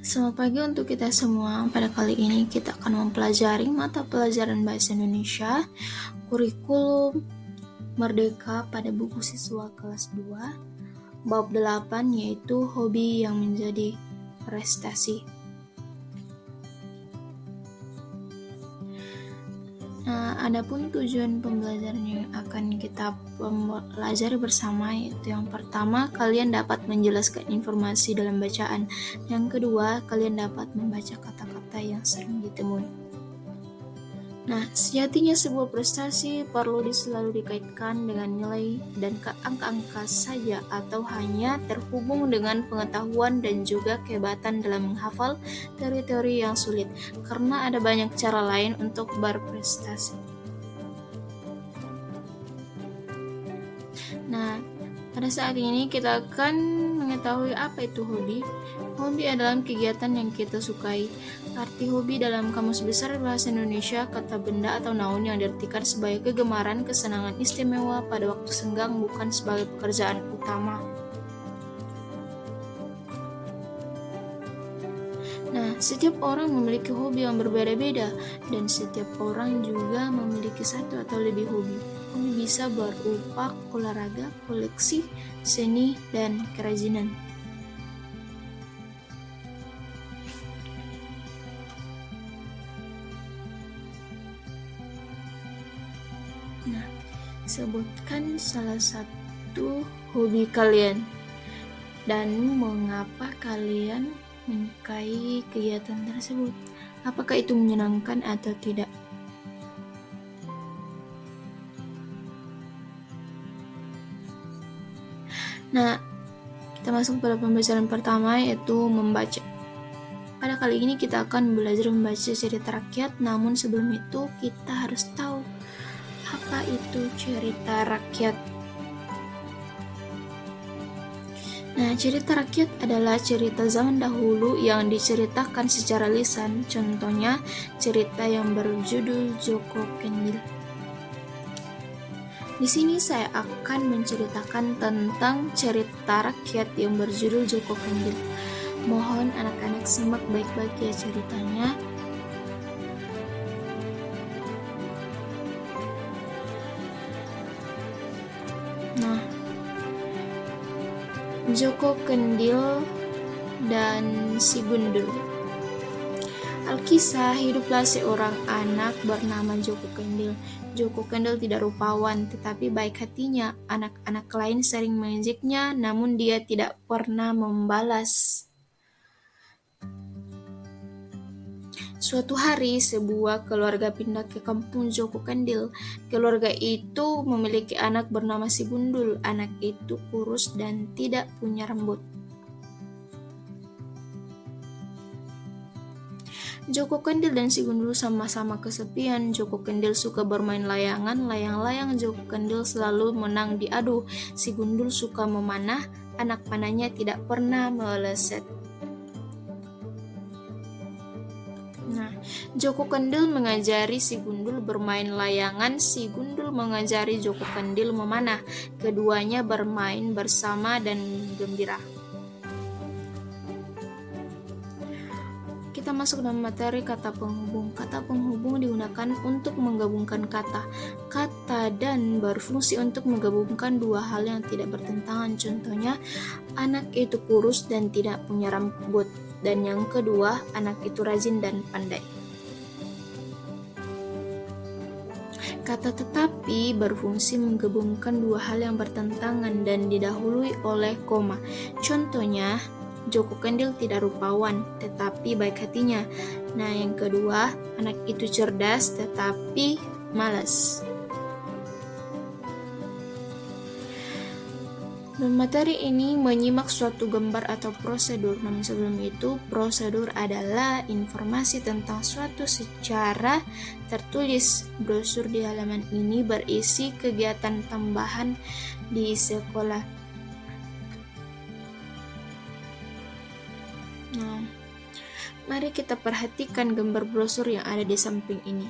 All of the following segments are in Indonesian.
Selamat pagi untuk kita semua. Pada kali ini kita akan mempelajari mata pelajaran Bahasa Indonesia Kurikulum Merdeka pada buku siswa kelas 2 bab 8, yaitu hobi yang menjadi prestasi. Adapun tujuan pembelajaran yang akan kita pelajari bersama, yaitu yang pertama, kalian dapat menjelaskan informasi dalam bacaan. Yang kedua, kalian dapat membaca kata-kata yang sering ditemui. Nah, sejatinya sebuah prestasi perlu selalu dikaitkan dengan nilai dan angka-angka saja, atau hanya terhubung dengan pengetahuan dan juga kehebatan dalam menghafal teori-teori yang sulit, karena ada banyak cara lain untuk berprestasi. Nah, pada saat ini kita akan mengetahui apa itu hobi. Hobi adalah kegiatan yang kita sukai. Arti hobi dalam Kamus Besar Bahasa Indonesia, kata benda atau naun yang diartikan sebagai kegemaran, kesenangan istimewa pada waktu senggang, bukan sebagai pekerjaan utama. Nah, setiap orang memiliki hobi yang berbeda-beda, dan setiap orang juga memiliki satu atau lebih hobi. Hobi bisa berupa olahraga, koleksi, seni, dan kerajinan. Nah, sebutkan salah satu hobi kalian dan mengapa kalian menyukai kegiatan tersebut. Apakah itu menyenangkan atau tidak? Nah, kita masuk pada pembelajaran pertama, yaitu membaca. Pada kali ini kita akan belajar membaca cerita rakyat, namun sebelum itu kita harus tahu apa itu cerita rakyat. Nah, cerita rakyat adalah cerita zaman dahulu yang diceritakan secara lisan. Contohnya, cerita yang berjudul Joko Kendil. Di sini saya akan menceritakan tentang cerita rakyat yang berjudul Joko Kendil. Mohon anak-anak simak baik-baik ya ceritanya. Nah, Joko Kendil dan si Gundul. Alkisah, hiduplah seorang anak bernama Joko Kendil. Joko Kendil tidak rupawan, tetapi baik hatinya. Anak-anak lain sering mengejeknya, namun dia tidak pernah membalas. Suatu hari, sebuah keluarga pindah ke kampung Joko Kendil. Keluarga itu memiliki anak bernama si Gundul. Anak itu kurus dan tidak punya rambut. Joko Kendil dan si Gundul sama-sama kesepian. Joko Kendil suka bermain layangan. Layang-layang Joko Kendil selalu menang diadu. Si Gundul suka memanah. Anak panahnya tidak pernah meleset. Nah, Joko Kendil mengajari si Gundul bermain layangan. Si Gundul mengajari Joko Kendil memanah. Keduanya bermain bersama dan gembira. Kita masuk dalam materi kata penghubung. Kata penghubung digunakan untuk menggabungkan kata. Kata dan berfungsi untuk menggabungkan dua hal yang tidak bertentangan. Contohnya, anak itu kurus dan tidak punya rambut. Dan yang kedua, anak itu rajin dan pandai. Kata tetapi berfungsi menggabungkan dua hal yang bertentangan dan didahului oleh koma. Contohnya, Joko Kendil tidak rupawan, tetapi baik hatinya. Nah, yang kedua, anak itu cerdas, tetapi malas. Dalam materi ini menyimak suatu gambar atau prosedur. Namun sebelum itu, prosedur adalah informasi tentang suatu secara tertulis. Brosur di halaman ini berisi kegiatan tambahan di sekolah. Nah, mari kita perhatikan gambar brosur yang ada di samping ini.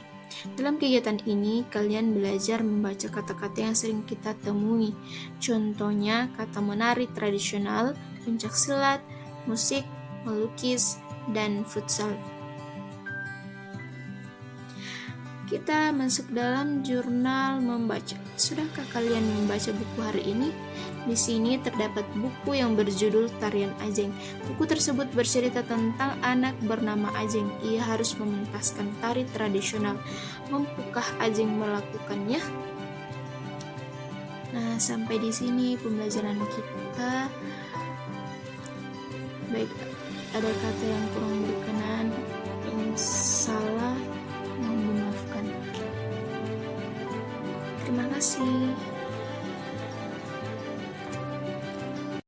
Dalam kegiatan ini, kalian belajar membaca kata-kata yang sering kita temui. Contohnya, kata menari tradisional, pencaksilat, musik, melukis, dan futsal. Kita masuk dalam jurnal membaca. Sudahkah kalian membaca buku hari ini? Di sini terdapat buku yang berjudul Tarian Ajeng. Buku tersebut bercerita tentang anak bernama Ajeng. Ia harus mementaskan tari tradisional. Mampukah Ajeng melakukannya? Nah, sampai di sini pembelajaran kita. Baik, ada kata yang kurang berkenan, yang salah, mohon dimaafkan. Terima kasih.